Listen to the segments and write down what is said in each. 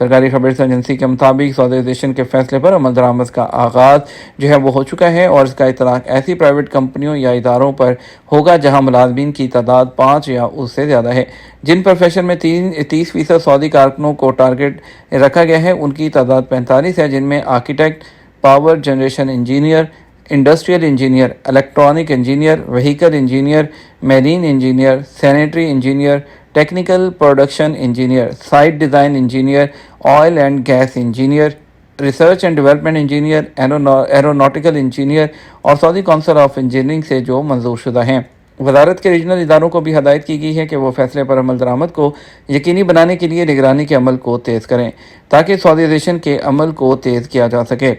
سرکاری خبر ایجنسی کے مطابق سعودیزیشن کے فیصلے پر عمل درآمد کا آغاز جو ہے وہ ہو چکا ہے اور اس کا اطلاق ایسی پرائیویٹ کمپنیوں یا اداروں پر ہوگا جہاں ملازمین کی تعداد 5 یا اس سے زیادہ ہے۔ جن پروفیشن میں 30% سعودی کارکنوں کو ٹارگٹ رکھا گیا ہے ان کی تعداد 45 ہے، جن میں architect, power generation engineer, industrial engineer, electronic engineer, vehicle engineer, marine engineer, sanitary engineer, technical production engineer, site design engineer, oil and gas engineer, research and development engineer, aeronautical engineer اور Saudi council of engineering سے جو منظور شدہ ہیں۔ وزارت کے regional اداروں کو بھی ہدایت کی گئی ہے کہ وہ فیصلے پر عمل درآمد کو یقینی بنانے کے لیے نگرانی کے عمل کو تیز کریں تاکہ سعودیزیشن کے عمل کو تیز کیا جا سکے۔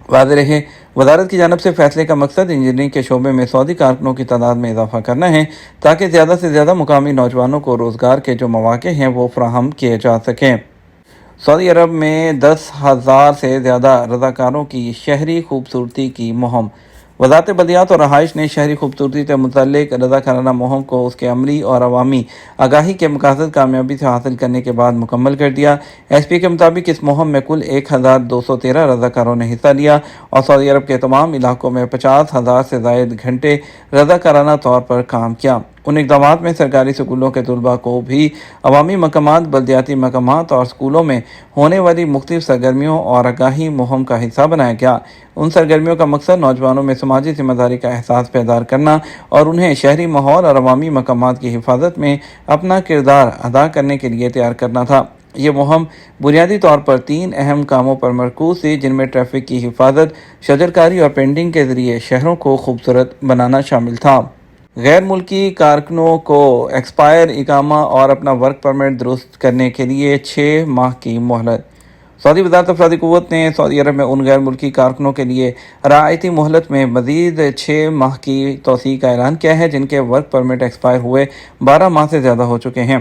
واضح رہے، وزارت کی جانب سے فیصلے کا مقصد انجینئرنگ کے شعبے میں سعودی کارکنوں کی تعداد میں اضافہ کرنا ہے تاکہ زیادہ سے زیادہ مقامی نوجوانوں کو روزگار کے جو مواقع ہیں وہ فراہم کیے جا سکیں۔ سعودی عرب میں 10,000 سے زیادہ رضاکاروں کی شہری خوبصورتی کی مہم۔ وزارت بلدیات اور رہائش نے شہری خوبصورتی سے متعلق رضاکارانہ مہم کو اس کے عملی اور عوامی آگاہی کے مقاصد کامیابی سے حاصل کرنے کے بعد مکمل کر دیا۔ ایس پی کے مطابق اس مہم میں کل 1,213 رضاکاروں نے حصہ لیا اور سعودی عرب کے تمام علاقوں میں 50,000 سے زائد گھنٹے رضاکارانہ طور پر کام کیا۔ ان اقدامات میں سرکاری اسکولوں کے طلباء کو بھی عوامی مقامات، بلدیاتی مقامات اور اسکولوں میں ہونے والی مختلف سرگرمیوں اور آگاہی مہم کا حصہ بنایا گیا۔ ان سرگرمیوں کا مقصد نوجوانوں میں سماجی ذمہ داری کا احساس بیدار کرنا اور انہیں شہری ماحول اور عوامی مقامات کی حفاظت میں اپنا کردار ادا کرنے کے لیے تیار کرنا تھا۔ یہ مہم بنیادی طور پر 3 اہم کاموں پر مرکوز تھی، جن میں ٹریفک کی حفاظت، شجرکاری اور پینٹنگ کے ذریعے شہروں کو خوبصورت بنانا شامل تھا۔ غیر ملکی کارکنوں کو ایکسپائر اقامہ اور اپنا ورک پرمٹ درست کرنے کے لیے 6 ماہ کی مہلت۔ سعودی وزارت افرادی قوت نے سعودی عرب میں ان غیر ملکی کارکنوں کے لیے رعایتی مہلت میں مزید 6 ماہ کی توسیع کا اعلان کیا ہے، جن کے ورک پرمٹ ایکسپائر ہوئے 12 ماہ سے زیادہ ہو چکے ہیں۔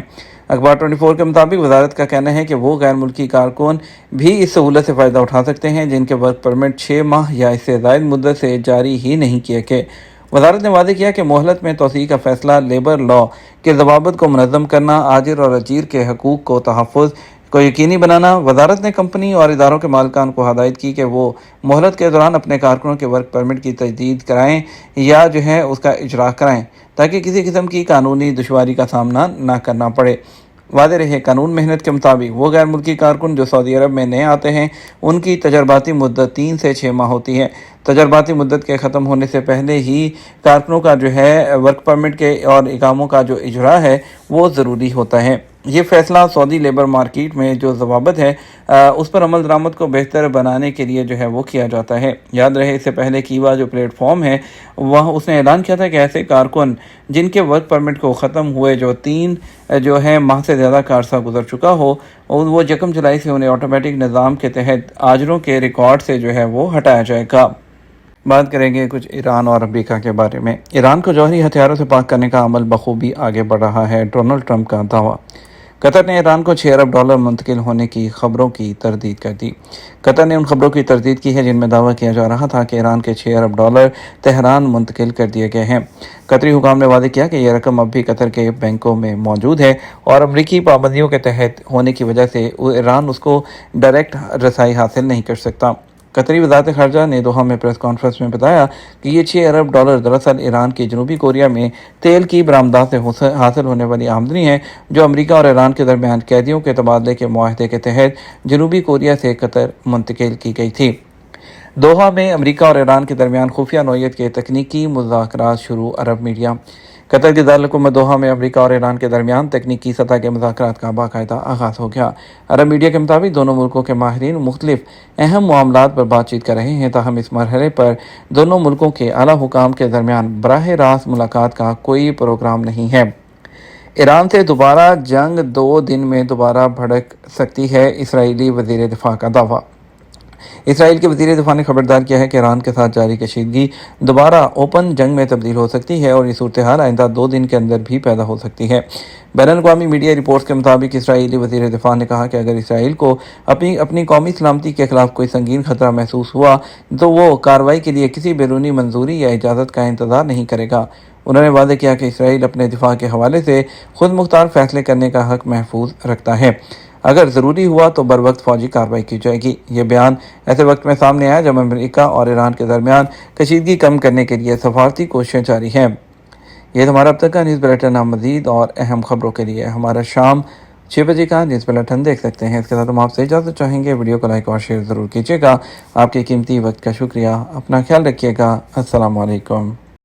اخبار 24 کے مطابق وزارت کا کہنا ہے کہ وہ غیر ملکی کارکن بھی اس سہولت سے فائدہ اٹھا سکتے ہیں جن کے ورک پرمٹ 6 ماہ یا اس سے زائد مدت سے جاری ہی نہیں کیے گئے۔ وزارت نے واضح کیا کہ مہلت میں توسیع کا فیصلہ لیبر لاء کے ضوابط کو منظم کرنا، آجر اور اجیر کے حقوق کو تحفظ کو یقینی بنانا۔ وزارت نے کمپنی اور اداروں کے مالکان کو ہدایت کی کہ وہ مہلت کے دوران اپنے کارکنوں کے ورک پرمٹ کی تجدید کرائیں یا اس کا اجرا کرائیں تاکہ کسی قسم کی قانونی دشواری کا سامنا نہ کرنا پڑے۔ واضح رہے، قانون محنت کے مطابق وہ غیر ملکی کارکن جو سعودی عرب میں نئے آتے ہیں ان کی تجرباتی مدت 3 سے 6 ماہ ہوتی ہے۔ تجرباتی مدت کے ختم ہونے سے پہلے ہی کارکنوں کا ورک پرمٹ کے اور اقاموں کا جو اجرا ہے وہ ضروری ہوتا ہے۔ یہ فیصلہ سعودی لیبر مارکیٹ میں جو ضوابط ہے اس پر عمل درآمد کو بہتر بنانے کے لیے وہ کیا جاتا ہے۔ یاد رہے، اس سے پہلے کیوا جو پلیٹ فارم ہے اس نے اعلان کیا تھا کہ ایسے کارکن جن کے ورک پرمٹ کو ختم ہوئے 3 ماہ سے زیادہ کا عرصہ گزر چکا ہو وہ 1 جولائی سے انہیں آٹومیٹک نظام کے تحت آجروں کے ریکارڈ سے وہ ہٹایا جائے گا۔ بات کریں گے کچھ ایران اور امریکہ کے بارے میں۔ ایران کو جوہری ہتھیاروں سے پاک کرنے کا عمل بخوبی آگے بڑھ رہا ہے، ڈونلڈ ٹرمپ کا دعویٰ۔ قطر نے ایران کو $6 ارب منتقل ہونے کی خبروں کی تردید کر دی۔ قطر نے ان خبروں کی تردید کی ہے جن میں دعویٰ کیا جا رہا تھا کہ ایران کے $6 ارب تہران منتقل کر دیے گئے ہیں۔ قطری حکام نے واضح کیا کہ یہ رقم اب بھی قطر کے بینکوں میں موجود ہے اور امریکی پابندیوں کے تحت ہونے کی وجہ سے ایران اس کو ڈائریکٹ رسائی حاصل نہیں کر سکتا۔ قطری وزارت خارجہ نے دوحہ میں پریس کانفرنس میں بتایا کہ یہ $6 ارب دراصل ایران کی جنوبی کوریا میں تیل کی برآمدات سے حاصل ہونے والی آمدنی ہے جو امریکہ اور ایران کے درمیان قیدیوں کے تبادلے کے معاہدے کے تحت جنوبی کوریا سے قطر منتقل کی گئی تھی۔ دوحہ میں امریکہ اور ایران کے درمیان خفیہ نوعیت کے تکنیکی مذاکرات شروع۔ عرب میڈیا۔ قطر کے دارالحکومت دوحہ میں امریکہ اور ایران کے درمیان تکنیکی سطح کے مذاکرات کا باقاعدہ آغاز ہو گیا۔ عرب میڈیا کے مطابق دونوں ملکوں کے ماہرین مختلف اہم معاملات پر بات چیت کر رہے ہیں، تاہم اس مرحلے پر دونوں ملکوں کے اعلیٰ حکام کے درمیان براہ راست ملاقات کا کوئی پروگرام نہیں ہے۔ ایران سے دوبارہ جنگ 2 دن میں دوبارہ بھڑک سکتی ہے، اسرائیلی وزیر دفاع کا دعویٰ۔ اسرائیل کے وزیر دفاع نے خبردار کیا ہے کہ ایران کے ساتھ جاری کشیدگی دوبارہ اوپن جنگ میں تبدیل ہو سکتی ہے اور یہ صورتحال آئندہ 2 دن کے اندر بھی پیدا ہو سکتی ہے۔ بین الاقوامی میڈیا رپورٹس کے مطابق اسرائیلی وزیر دفاع نے کہا کہ اگر اسرائیل کو اپنی قومی سلامتی کے خلاف کوئی سنگین خطرہ محسوس ہوا تو وہ کارروائی کے لیے کسی بیرونی منظوری یا اجازت کا انتظار نہیں کرے گا۔ انہوں نے وعدہ کیا کہ اسرائیل اپنے دفاع کے حوالے سے خود مختار فیصلے کرنے کا حق محفوظ رکھتا ہے۔ اگر ضروری ہوا تو بر وقت فوجی کارروائی کی جائے گی۔ یہ بیان ایسے وقت میں سامنے آیا جب امریکہ اور ایران کے درمیان کشیدگی کم کرنے کے لیے سفارتی کوششیں جاری ہیں۔ یہ ہمارا اب تک کا نیوز بلیٹن۔ آپ مزید اور اہم خبروں کے لیے ہمارا شام 6 بجے کا نیوز بلیٹن دیکھ سکتے ہیں۔ اس کے ساتھ ہم آپ سے اجازت چاہیں گے۔ ویڈیو کو لائک اور شیئر ضرور کیجیے گا۔ آپ کے قیمتی وقت کا شکریہ۔ اپنا خیال رکھیے گا۔ السلام علیکم۔